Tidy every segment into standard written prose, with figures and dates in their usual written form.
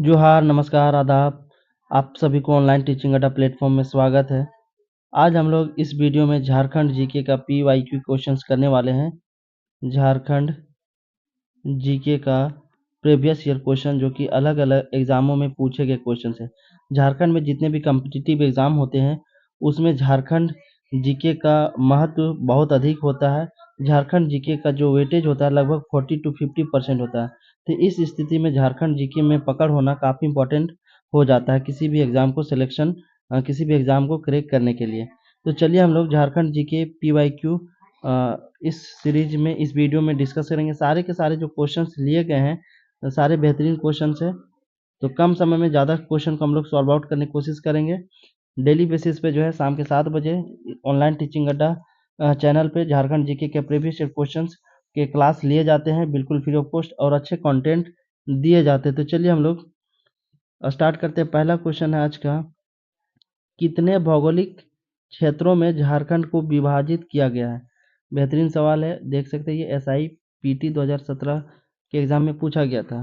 जोहार, नमस्कार, आदाब। आप सभी को ऑनलाइन टीचिंग अड्डा प्लेटफॉर्म में स्वागत है। आज हम लोग इस वीडियो में झारखंड जीके का PYQ क्वेश्चंस करने वाले हैं। झारखंड जीके का प्रीवियस ईयर क्वेश्चन जो कि अलग अलग एग्जामों में पूछे गए क्वेश्चंस हैं। झारखंड में जितने भी कम्पिटिटिव एग्जाम होते हैं उसमें झारखंड जीके का महत्व बहुत अधिक होता है। झारखंड जीके का जो वेटेज होता है लगभग 40 to 50% होता है। तो इस स्थिति में झारखंड जीके में पकड़ होना काफ़ी इंपॉर्टेंट हो जाता है किसी भी एग्जाम को सिलेक्शन किसी भी एग्जाम को क्रैक करने के लिए। तो चलिए हम लोग झारखंड जीके PYQ इस सीरीज में इस वीडियो में डिस्कस करेंगे। सारे के सारे जो क्वेश्चंस लिए गए हैं सारे बेहतरीन क्वेश्चंस हैं। तो कम समय में ज़्यादा क्वेश्चन को हम लोग सॉल्व आउट करने की कोशिश करेंगे। डेली बेसिस पे जो है शाम के 7 बजे ऑनलाइन टीचिंग अड्डा चैनल पे झारखंड जीके के प्रीवियस ईयर क्वेश्चंस के क्लास लिए जाते हैं बिल्कुल फ्री ऑफ कॉस्ट और अच्छे कंटेंट दिए जाते हैं। तो चलिए हम लोग स्टार्ट करते हैं। पहला क्वेश्चन है आज का, कितने भौगोलिक क्षेत्रों में झारखंड को विभाजित किया गया है? बेहतरीन सवाल है, देख सकते हैं ये SIPT 2017 के एग्जाम में पूछा गया था।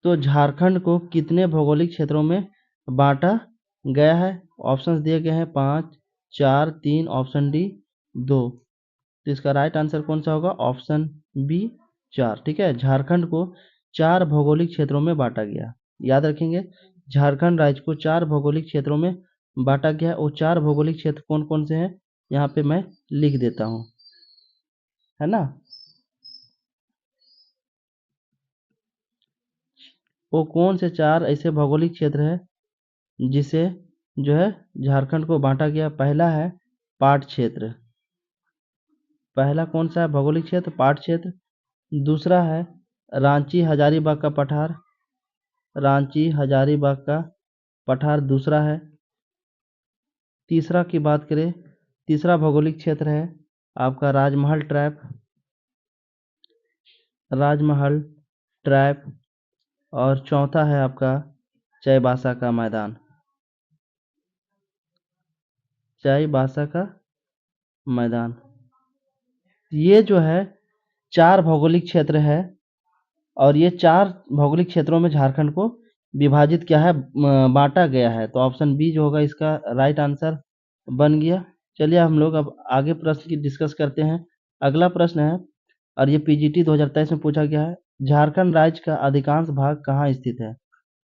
तो झारखंड को कितने भौगोलिक क्षेत्रों में बांटा गया है? ऑप्शंस दिए गए हैं 5, 4, 3, ऑप्शन डी 2। तो इसका राइट आंसर कौन सा होगा? Option B 4। ठीक है, झारखंड को 4 भौगोलिक क्षेत्रों में बांटा गया। याद रखेंगे, झारखंड राज्य को 4 भौगोलिक क्षेत्रों में बांटा गया। वो 4 भौगोलिक क्षेत्र कौन कौन से हैं यहाँ पे मैं लिख देता हूँ, है ना। वो कौन से 4 ऐसे भौगोलिक क्षेत्र है जिसे जो है झारखंड को बांटा गया? पहला है पाट क्षेत्र। पहला कौन सा है भौगोलिक क्षेत्र? पाट क्षेत्र। दूसरा है रांची हजारीबाग का पठार। रांची हजारीबाग का पठार दूसरा है। तीसरा की बात करें, तीसरा भौगोलिक क्षेत्र है आपका राजमहल ट्रैप। राजमहल ट्रैप। और चौथा है आपका चाईबासा का मैदान। चाईबासा का मैदान। ये जो है 4 भौगोलिक क्षेत्र है और ये 4 भौगोलिक क्षेत्रों में झारखंड को विभाजित किया है, बांटा गया है। तो ऑप्शन बी जो होगा इसका राइट आंसर बन गया। चलिए हम लोग अब आगे प्रश्न की डिस्कस करते हैं। अगला प्रश्न है और ये PGT 2023 में पूछा गया है, झारखंड राज्य का अधिकांश भाग कहाँ स्थित है?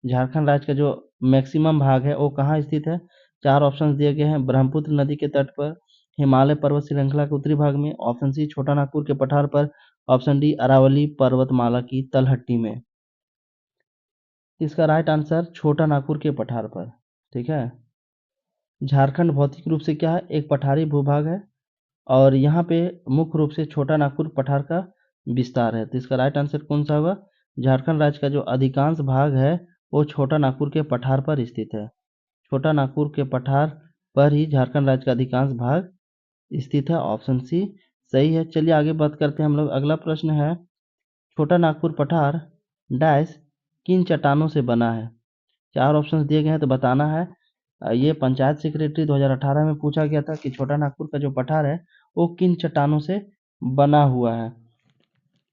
झारखंड राज्य का जो मैक्सिमम भाग है वो कहाँ स्थित है? 4 ऑप्शन दिए गए हैं। ब्रह्मपुत्र नदी के तट पर, हिमालय पर्वत श्रृंखला के उत्तरी भाग में, ऑप्शन सी छोटा नागपुर के पठार पर, ऑप्शन डी अरावली पर्वतमाला की तलहटी में। इसका राइट आंसर छोटा नागपुर के पठार पर। ठीक है, झारखंड भौतिक रूप से क्या है? एक पठारी भूभाग है और यहाँ पे मुख्य रूप से छोटा नागपुर पठार का विस्तार है। तो इसका राइट आंसर कौन सा होगा? झारखंड राज्य का जो अधिकांश भाग है वो छोटा नागपुर के पठार पर स्थित है। छोटा नागपुर के पठार पर ही झारखंड राज्य का अधिकांश भाग स्थित है। ऑप्शन सी सही है। चलिए आगे बात करते हैं हम लोग। अगला प्रश्न है, छोटा नागपुर पठार डैश किन चट्टानों से बना है? 4 ऑप्शन दिए गए हैं तो बताना है। ये पंचायत सेक्रेटरी 2018 में पूछा गया था कि छोटा नागपुर का जो पठार है वो किन चट्टानों से बना हुआ है।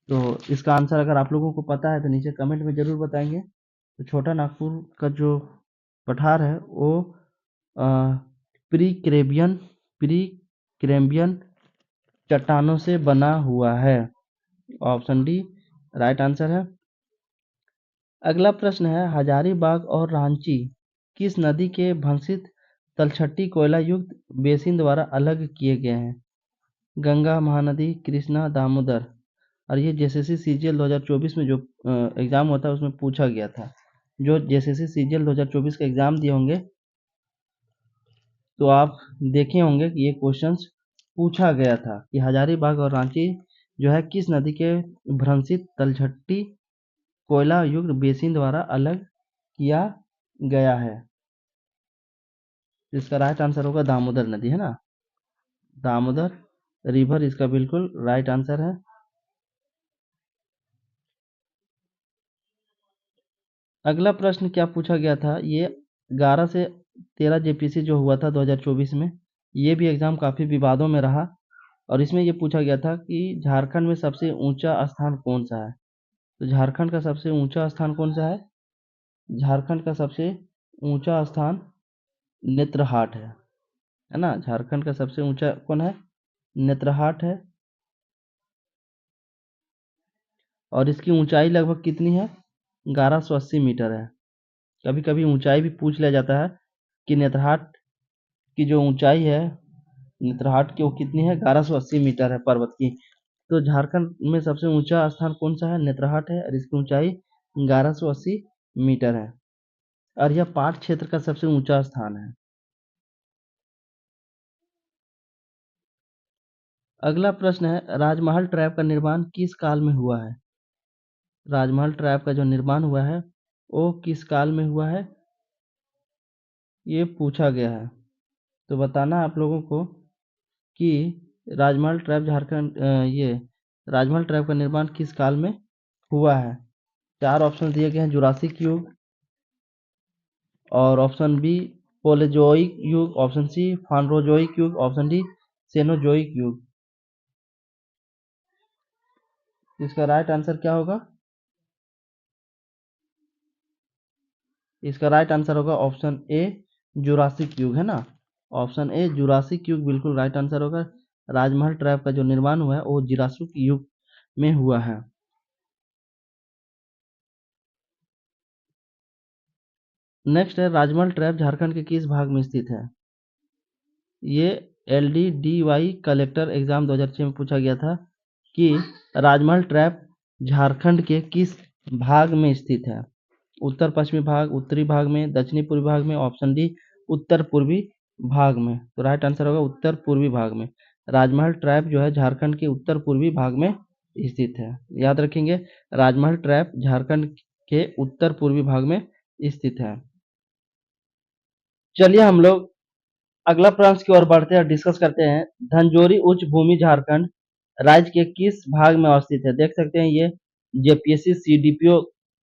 तो इसका आंसर अगर आप लोगों को पता है तो नीचे कमेंट में ज़रूर बताएंगे। तो छोटा नागपुर का जो पठार है वो प्री कैम्ब्रियन चट्टानों से बना हुआ है। ऑप्शन डी राइट आंसर है। अगला प्रश्न है, हजारीबाग और रांची किस नदी के भंसित तलछटी कोयला युक्त बेसिन द्वारा अलग किए गए हैं? गंगा, महानदी, कृष्णा, दामोदर। और ये JSSC CGL 2024 में जो एग्ज़ाम होता है उसमें पूछा गया था। जो JSSC CGL 2024 का एग्ज़ाम दिए होंगे तो आप देखे होंगे कि ये क्वेश्चंस पूछा गया था कि हजारीबाग और रांची जो है किस नदी के भ्रंशित तलछटी कोयला युक्त बेसिन द्वारा अलग किया गया है। इसका राइट आंसर होगा दामोदर नदी, है ना। दामोदर रिवर इसका बिल्कुल राइट आंसर है। अगला प्रश्न क्या पूछा गया था? ये 11 से 13 JPC जो हुआ था 2024 में, ये भी एग्ज़ाम काफ़ी विवादों में रहा और इसमें ये पूछा गया था कि झारखंड में सबसे ऊंचा स्थान कौन सा है? तो झारखंड का सबसे ऊंचा स्थान कौन सा है? झारखंड का सबसे ऊंचा स्थान नेत्रहाट है ना। झारखंड का सबसे ऊंचा कौन है? नेत्रहाट है। और इसकी ऊंचाई लगभग कितनी है? 1180 मीटर है। कभी कभी ऊंचाई भी पूछ लिया जाता है कि नेत्रहाट की जो ऊंचाई है, नेत्रहाट की वो कितनी है? 1180 मीटर है पर्वत की। तो झारखंड में सबसे ऊंचा स्थान कौन सा है? नेत्रहाट है और इसकी ऊंचाई 1180 मीटर है और यह पाट क्षेत्र का सबसे ऊंचा स्थान है। अगला प्रश्न है, राजमहल ट्रैप का निर्माण किस काल में हुआ है? राजमहल ट्रैप का जो निर्माण हुआ है वो किस काल में हुआ है, ये पूछा गया है। तो बताना आप लोगों को कि राजमहल ट्रैप ये राजमहल ट्रैप का निर्माण किस काल में हुआ है। 4 ऑप्शन दिए गए हैं, जुरासिक युग, और ऑप्शन बी पोलेजोइक युग, ऑप्शन सी फानरोजोइक युग, ऑप्शन डी सेनोजोइक युग। इसका राइट आंसर क्या होगा? इसका राइट आंसर होगा ऑप्शन ए जुरासिक युग, है ना। ऑप्शन ए जुरासिक युग बिल्कुल राइट आंसर होगा। राजमहल ट्रैप का जो निर्माण हुआ है वो जुरासिक युग में हुआ है। नेक्स्ट है, राजमहल ट्रैप झारखंड के किस भाग में स्थित है? ये LDDY कलेक्टर एग्जाम 2006 में पूछा गया था कि राजमहल ट्रैप झारखंड के किस भाग में स्थित है। उत्तर पश्चिमी भाग, उत्तरी भाग में, दक्षिणी पूर्वी भाग में, ऑप्शन डी उत्तर पूर्वी भाग में। तो राइट आंसर होगा उत्तर पूर्वी भाग में। राजमहल ट्रैप जो है झारखंड के उत्तर पूर्वी भाग में स्थित है। याद रखेंगे, राजमहल ट्रैप झारखंड के उत्तर पूर्वी भाग में स्थित है। चलिए हम लोग अगला प्रश्न की ओर बढ़ते हैं, डिस्कस करते हैं। धनजोरी उच्च भूमि झारखंड राज्य के किस भाग में अवस्थित है? देख सकते हैं ये जेपीएससी सीडीपीओ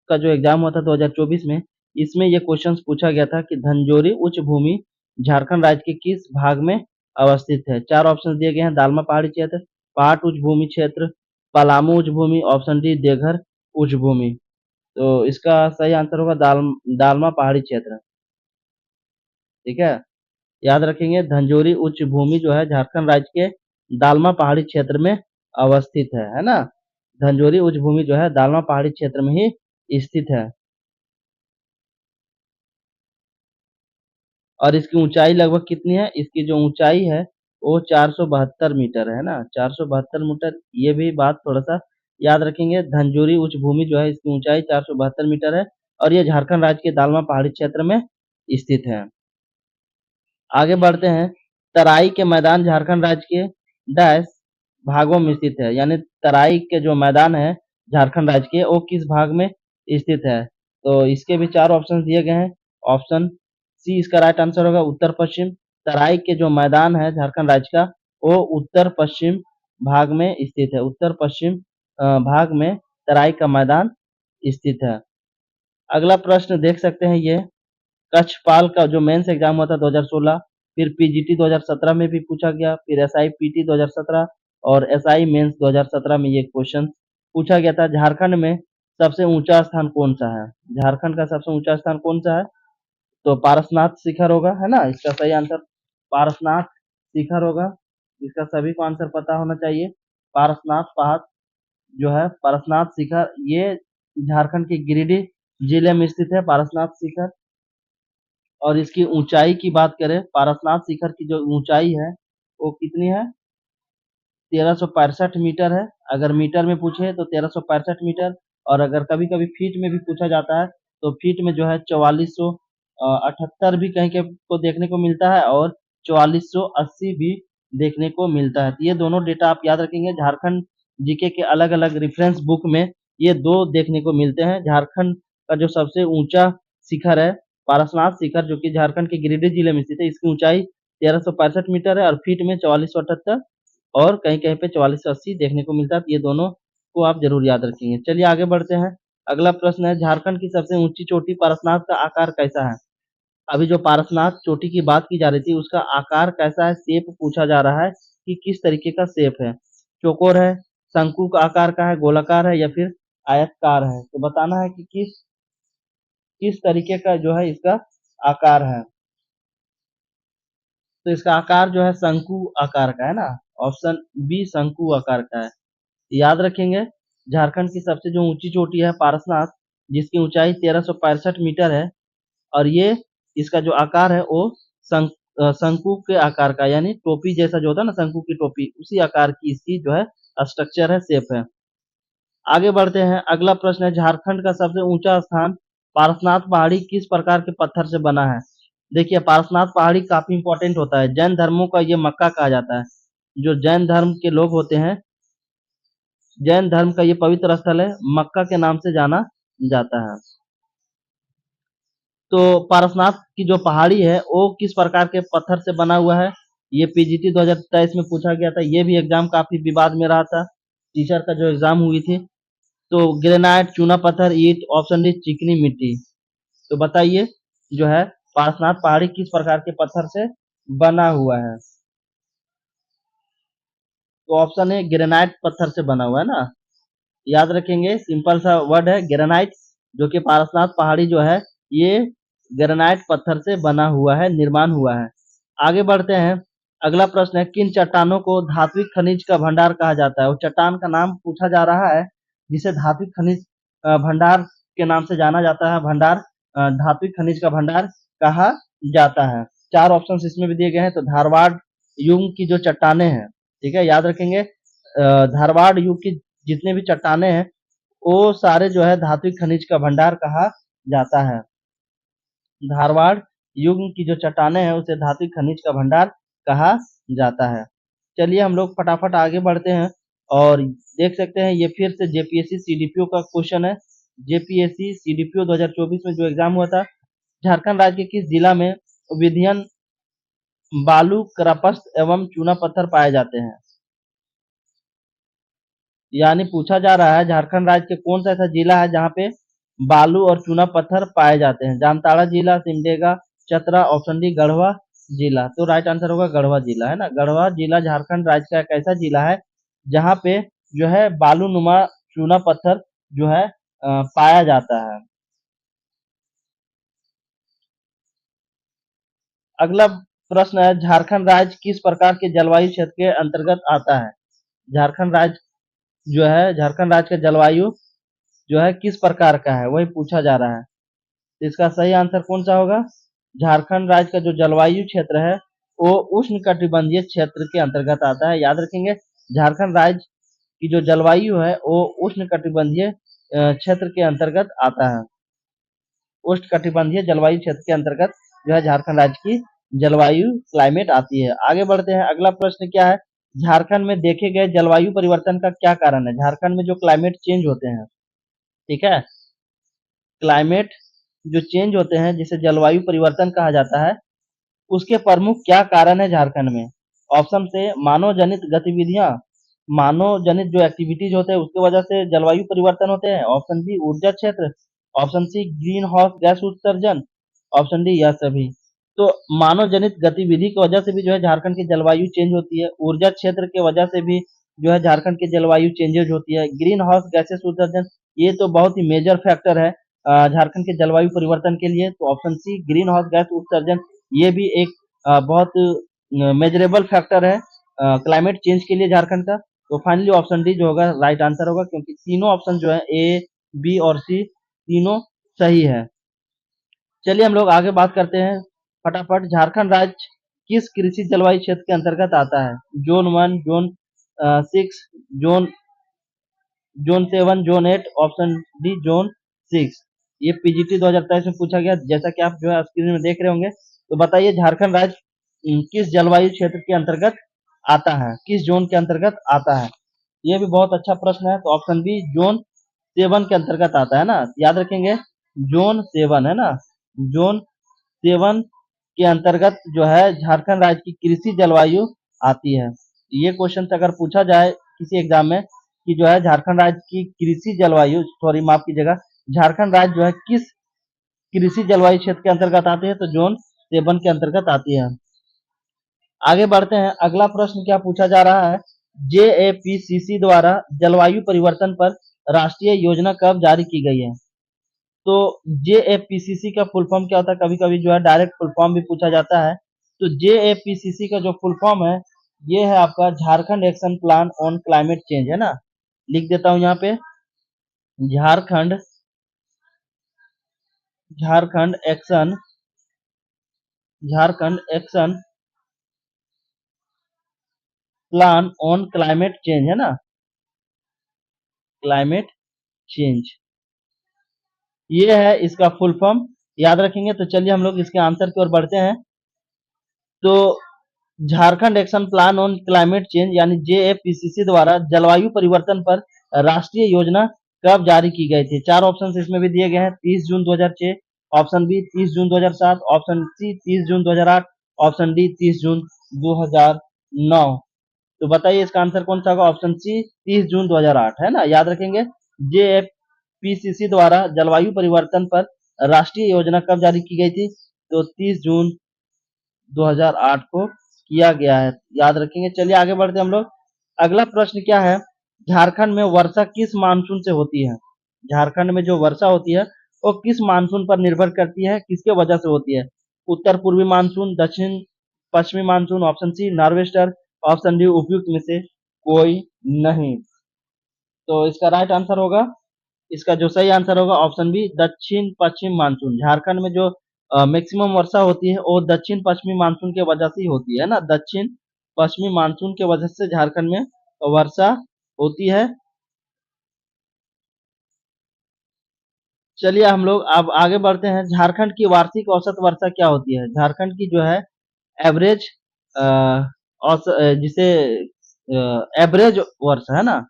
का जो एग्जाम हुआ था 2024 में, इसमें ये क्वेश्चन पूछा गया था कि धनजोरी उच्च भूमि झारखंड राज्य के किस भाग में अवस्थित है। 4 ऑप्शन दिए गए हैं, दालमा पहाड़ी क्षेत्र, पाट उच्च भूमि क्षेत्र, पलामू उच्च भूमि, ऑप्शन डी देवघर उच्च भूमि। तो इसका सही आंसर होगा दालमा पहाड़ी क्षेत्र। ठीक है, याद रखेंगे धंजोरी उच्च भूमि जो है झारखंड राज्य के दालमा पहाड़ी क्षेत्र में अवस्थित है ना। धंजोरी उच्च भूमि जो है दालमा पहाड़ी क्षेत्र में ही स्थित है और इसकी ऊंचाई लगभग कितनी है? इसकी जो ऊंचाई है वो 472 मीटर है ना, 472 मीटर। ये भी बात थोड़ा सा याद रखेंगे, धंजोरी उच्च भूमि जो है इसकी ऊंचाई 472 मीटर है और ये झारखंड राज्य के दालमा पहाड़ी क्षेत्र में स्थित है। आगे बढ़ते हैं, तराई के मैदान झारखंड राज्य के डैश भागों में स्थित है, यानी तराई के जो मैदान है झारखंड राज्य के वो किस भाग में स्थित है। तो इसके भी 4 ऑप्शन दिए गए हैं। ऑप्शन सी इसका राइट आंसर होगा उत्तर पश्चिम। तराई के जो मैदान है झारखंड राज्य का वो उत्तर पश्चिम भाग में स्थित है। उत्तर पश्चिम भाग में तराई का मैदान स्थित है। अगला प्रश्न देख सकते हैं, ये कक्षपाल का जो मेंस एग्जाम हुआ था 2016, फिर पीजीटी 2017 में भी पूछा गया, फिर एसआईपीटी 2017 और एसआई मेंस 2017 में ये क्वेश्चन पूछा गया था। झारखंड में सबसे ऊंचा स्थान कौन सा है? झारखंड का सबसे ऊंचा स्थान कौन सा है? तो पारसनाथ शिखर होगा, है ना। इसका सही आंसर पारसनाथ शिखर होगा। इसका सभी को आंसर पता होना चाहिए। पारसनाथ पहाड़ जो है, पारसनाथ शिखर, ये झारखंड के गिरिडीह जिले में स्थित है पारसनाथ शिखर। और इसकी ऊंचाई की बात करें, पारसनाथ शिखर की जो ऊंचाई है वो कितनी है? 1365 मीटर है। अगर मीटर में पूछे तो 1365 मीटर, और अगर कभी कभी फीट में भी पूछा जाता है तो फीट में जो है 4478 भी कहीं के को देखने को मिलता है और 4480 भी देखने को मिलता है। तो ये दोनों डेटा आप याद रखेंगे, झारखंड जीके के अलग अलग रेफरेंस बुक में ये दो देखने को मिलते हैं। झारखंड का जो सबसे ऊंचा शिखर है पारसनाथ शिखर, जो कि झारखंड के गिरिडीह जिले में स्थित है, इसकी ऊंचाई 1365 मीटर है और फीट में 4478 और कहीं-कहीं पे 4480 देखने को मिलता है। तो ये दोनों को आप ज़रूर याद रखेंगे। चलिए आगे बढ़ते हैं। अगला प्रश्न है, झारखंड की सबसे ऊँची चोटी पारसनाथ का आकार कैसा है? अभी जो पारसनाथ चोटी की बात की जा रही थी उसका आकार कैसा है, शेप पूछा जा रहा है कि किस तरीके का शेप है। चौकोर है, शंकु का आकार का है, गोलाकार है या फिर आयतकार है। तो बताना है कि किस तरीके का जो है इसका आकार है। तो इसका आकार जो है शंकु आकार का है ना। ऑप्शन बी शंकु आकार का है। याद रखेंगे, झारखंड की सबसे जो ऊंची चोटी है पारसनाथ, जिसकी ऊंचाई 1365 मीटर है, और ये इसका जो आकार है वो शंकु के आकार का, यानी टोपी जैसा जो होता है ना, शंकु की टोपी, उसी आकार की इसकी जो है स्ट्रक्चर है, शेप है। आगे बढ़ते हैं। अगला प्रश्न है, झारखंड का सबसे ऊंचा स्थान पारसनाथ पहाड़ी किस प्रकार के पत्थर से बना है। देखिए, पारसनाथ पहाड़ी काफी इंपॉर्टेंट होता है, जैन धर्मों का ये मक्का कहा जाता है। जो जैन धर्म के लोग होते हैं, जैन धर्म का ये पवित्र स्थल है, मक्का के नाम से जाना जाता है। तो पारसनाथ की जो पहाड़ी है वो किस प्रकार के पत्थर से बना हुआ है, ये पीजीटी 2023 में पूछा गया था। ये भी एग्जाम काफी विवाद में रहा था, टीचर का जो एग्जाम हुई थी। तो ग्रेनाइट, चूना पत्थर, ईंट, ऑप्शन डी चिकनी मिट्टी। तो बताइए जो है पारसनाथ पहाड़ी किस प्रकार के पत्थर से बना हुआ है। तो ऑप्शन है ग्रेनाइट पत्थर से बना हुआ है ना। याद रखेंगे, सिंपल सा वर्ड है ग्रेनाइट, जो कि पारसनाथ पहाड़ी जो है ये ग्रेनाइट पत्थर से बना हुआ है, निर्माण हुआ है। आगे बढ़ते हैं। अगला प्रश्न है, किन चट्टानों को धात्विक खनिज का भंडार कहा जाता है। वो चट्टान का नाम पूछा जा रहा है जिसे धात्विक खनिज भंडार के नाम से जाना जाता है। धात्विक खनिज का भंडार कहा जाता है। चार ऑप्शन इसमें भी दिए गए हैं। तो धारवाड़ युग की जो चट्टाने हैं, ठीक है, याद रखेंगे, धारवाड़ युग की जितने भी चट्टाने हैं वो सारे जो है धात्विक खनिज का भंडार कहा जाता है। धारवाड़ युग की जो चट्टाने हैं उसे धात्विक खनिज का भंडार कहा जाता है। चलिए हम लोग फटाफट आगे बढ़ते हैं और देख सकते हैं ये फिर से जेपीएससी सीडीपीओ का क्वेश्चन है। जेपीएससी सीडीपीओ 2024 में जो एग्जाम हुआ था, झारखंड राज्य के किस जिला में विधियन बालू, क्रपस्ट एवं चूना पत्थर पाए जाते हैं। यानी पूछा जा रहा है झारखंड राज्य के कौन सा ऐसा जिला है जहाँ पे बालू और चूना पत्थर पाए जाते हैं। जामताड़ा जिला, सिमडेगा, चतरा, ऑप्शन डी गढ़वा जिला। तो राइट आंसर होगा गढ़वा जिला, है ना। गढ़वा जिला झारखंड राज्य का एक ऐसा जिला है जहाँ पे जो है बालू नुमा चूना पत्थर जो है पाया जाता है। अगला प्रश्न है, झारखंड राज्य किस प्रकार के जलवायु क्षेत्र के अंतर्गत आता है। झारखंड राज्य जो है, झारखंड राज्य का जलवायु जो है किस प्रकार का है, वही पूछा जा रहा है। तो इसका सही आंसर कौन सा होगा। झारखंड राज्य का जो जलवायु क्षेत्र है वो उष्णकटिबंधीय क्षेत्र के अंतर्गत आता है। याद रखेंगे, झारखंड राज्य की जो जलवायु है वो उष्णकटिबंधीय क्षेत्र के अंतर्गत आता है। उष्णकटिबंधीय जलवायु क्षेत्र के अंतर्गत जो है झारखंड राज्य की जलवायु क्लाइमेट आती है। आगे बढ़ते हैं। अगला प्रश्न क्या है, झारखंड में देखे गए जलवायु परिवर्तन का क्या कारण है। झारखंड में जो क्लाइमेट चेंज होते हैं, ठीक है, क्लाइमेट जो चेंज होते हैं जिसे जलवायु परिवर्तन कहा जाता है, उसके प्रमुख क्या कारण है झारखंड में। ऑप्शन से मानव जनित गतिविधियां, मानव जनित जो एक्टिविटीज होते हैं उसकी वजह से जलवायु परिवर्तन होते हैं। ऑप्शन बी ऊर्जा क्षेत्र, option C green house gas उत्सर्जन, ऑप्शन डी यह सभी। तो मानव जनित गतिविधि की वजह से भी जो है झारखंड की जलवायु चेंज होती है। ऊर्जा क्षेत्र की वजह से भी जो है झारखंड की जलवायु चेंजेज होती है। ग्रीन हाउस गैसेस उत्सर्जन, ये तो बहुत ही मेजर फैक्टर है झारखंड के जलवायु परिवर्तन के लिए। तो option C green house gas उत्सर्जन, ये भी एक बहुत मेजरेबल फैक्टर है क्लाइमेट चेंज के लिए झारखंड का। तो फाइनली ऑप्शन डी जो होगा राइट आंसर होगा, क्योंकि तीनों ऑप्शन जो है ए, बी और सी तीनों सही है। चलिए हम लोग आगे बात करते हैं फटाफट। झारखंड राज्य किस कृषि जलवायु क्षेत्र के अंतर्गत आता है। Zone 1, zone 6, zone 7, zone 8, option D zone 6। ये पीजीटी 2023 में पूछा गया, जैसा कि आप जो है स्क्रीन में देख रहे होंगे। तो बताइए झारखंड राज्य किस जलवायु क्षेत्र के अंतर्गत आता है, किस जोन के अंतर्गत आता है। ये भी बहुत अच्छा प्रश्न है। तो ऑप्शन बी जोन 7 के अंतर्गत आता है ना। याद रखेंगे, जोन 7 है ना, जोन 7 के अंतर्गत जो है झारखंड राज्य की कृषि जलवायु आती है। ये क्वेश्चन अगर पूछा जाए किसी एग्जाम में कि जो है झारखंड राज्य की कृषि जलवायु, सॉरी माफ कीजिएगा, झारखंड राज्य जो है किस कृषि जलवायु क्षेत्र के अंतर्गत आती है, तो जोन 7 के अंतर्गत आती है। आगे बढ़ते हैं। अगला प्रश्न क्या पूछा जा रहा है, जेएपीसीसी द्वारा जलवायु परिवर्तन पर राष्ट्रीय योजना कब जारी की गई है? तो JAPCC का फुल फॉर्म क्या होता है? कभी कभी जो है डायरेक्ट फुल फॉर्म भी पूछा जाता है। तो JAPCC का जो फुल फॉर्म है, ये है आपका Jharkhand action plan on climate change, है ना। लिख देता हूं यहाँ पे, Jharkhand Jharkhand action Jharkhand action plan on climate change, है ना, क्लाइमेट चेंज, ये है इसका फुल फॉर्म। याद रखेंगे। तो चलिए हम लोग इसके आंसर की ओर बढ़ते हैं। तो Jharkhand action plan on climate change यानी JAPCC द्वारा जलवायु परिवर्तन पर राष्ट्रीय योजना कब जारी की गई थी? चार ऑप्शन इसमें भी दिए गए हैं। 30 जून 2006, ऑप्शन बी 30 जून 2007, ऑप्शन सी 30 जून 2008, ऑप्शन डी 30 जून 2009। तो बताइए इसका आंसर कौन सा होगा? ऑप्शन सी 30 जून 2008, है ना। याद रखेंगे। JAPCC द्वारा जलवायु परिवर्तन पर राष्ट्रीय योजना कब जारी की गई थी? तो 30 जून 2008 को किया गया है। याद रखेंगे। चलिए आगे बढ़ते हम लोग। अगला प्रश्न क्या है? झारखंड में वर्षा किस मानसून से होती है? झारखंड में जो वर्षा होती है वो किस मानसून पर निर्भर करती है, किसके वजह से होती है? उत्तर पूर्वी मानसून, दक्षिण पश्चिमी monsoon, option C norwester, option D उपयुक्त में से कोई नहीं। तो इसका राइट आंसर होगा, इसका जो सही आंसर होगा ऑप्शन बी दक्षिण पश्चिम मानसून। झारखंड में जो मैक्सिमम वर्षा होती है वो दक्षिण पश्चिमी मानसून के वजह से ही होती है ना। दक्षिण पश्चिमी मानसून के वजह से झारखंड में वर्षा होती है। चलिए हम लोग अब आगे बढ़ते हैं। झारखंड की वार्षिक औसत वर्षा क्या होती है? झारखंड की जो है एवरेज जिसे एवरेज वर्षा, है ना।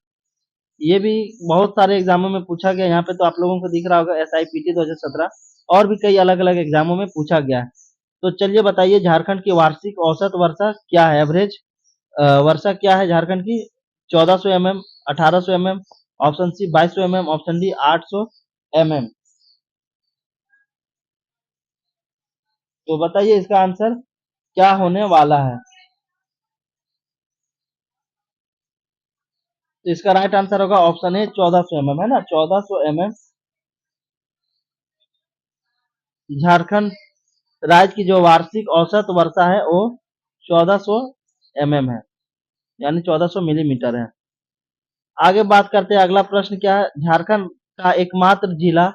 ये भी बहुत सारे एग्जामों में पूछा गया। यहाँ पे तो आप लोगों को दिख रहा होगा SIPT 2017 और भी कई अलग अलग एग्जामों में पूछा गया है। तो चलिए बताइए झारखंड की वार्षिक औसत वर्षा क्या है? एवरेज वर्षा क्या है झारखंड की? 1400 mm, 1800 mm, option C 2200 mm, option D 800 mm। तो बताइए इसका आंसर क्या होने वाला है? तो इसका राइट आंसर होगा ऑप्शन ए 1400 mm, है ना। 1400 mm झारखंड राज्य की जो वार्षिक औसत वर्षा है वो 1400 mm है, यानी 1400 मिलीमीटर है। आगे बात करते हैं। अगला प्रश्न क्या है? झारखंड का एकमात्र जिला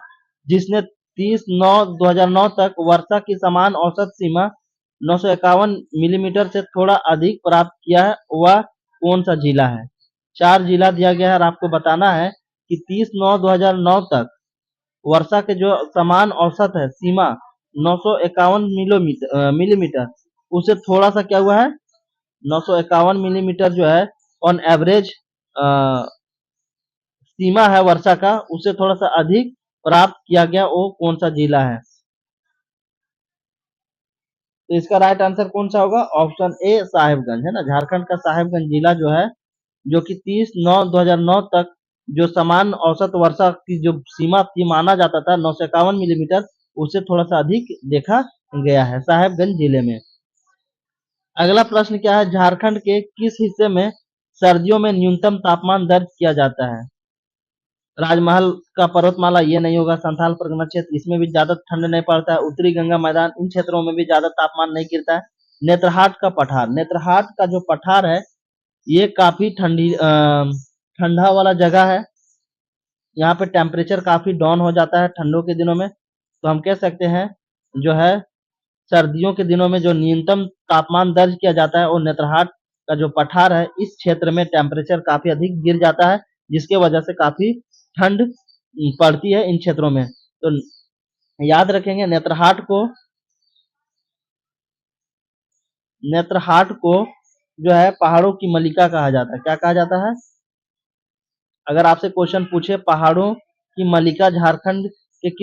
जिसने 30/9/2009 तक वर्षा की समान औसत सीमा 951 मिलीमीटर से थोड़ा अधिक प्राप्त किया है, वह कौन सा जिला है? चार जिला दिया गया है और आपको बताना है कि 30/9/2009 तक वर्षा के जो समान औसत है सीमा 951 मिलीमीटर, उससे थोड़ा सा क्या हुआ है? 951 मिलीमीटर जो है ऑन एवरेज सीमा है वर्षा का, उससे थोड़ा सा अधिक प्राप्त किया गया, वो कौन सा जिला है? तो इसका राइट आंसर कौन सा होगा? ऑप्शन ए साहेबगंज, है ना। झारखंड का साहेबगंज जिला जो है, जो कि 30/9/2009 तक जो समान औसत वर्षा की जो सीमा थी माना जाता था 951 मिलीमीटर, उससे थोड़ा सा अधिक देखा गया है साहेबगंज जिले में। अगला प्रश्न क्या है? झारखंड के किस हिस्से में सर्दियों में न्यूनतम तापमान दर्ज किया जाता है? राजमहल का पर्वतमाला ये नहीं होगा। संथाल परगना क्षेत्र, इसमें भी ज्यादा ठंड नहीं पड़ता है। उत्तरी गंगा मैदान, इन क्षेत्रों में भी ज्यादा तापमान नहीं गिरता है। नेत्रहाट का पठार, नेत्रहाट का जो पठार है ये काफी ठंडा वाला जगह है। यहाँ पे टेम्परेचर काफी डाउन हो जाता है ठंडों के दिनों में। तो हम कह सकते हैं जो है सर्दियों के दिनों में जो न्यूनतम तापमान दर्ज किया जाता है वो नेत्रहाट का जो पठार है, इस क्षेत्र में टेम्परेचर काफी अधिक गिर जाता है, जिसके वजह से काफी ठंड पड़ती है इन क्षेत्रों में। तो याद रखेंगे नेत्रहाट को जो है पहाड़ों की मलिका कहा जाता है। क्या कहा जाता है? अगर आपसे क्वेश्चन पूछे पहाड़ों की मलिका झारखंड के किस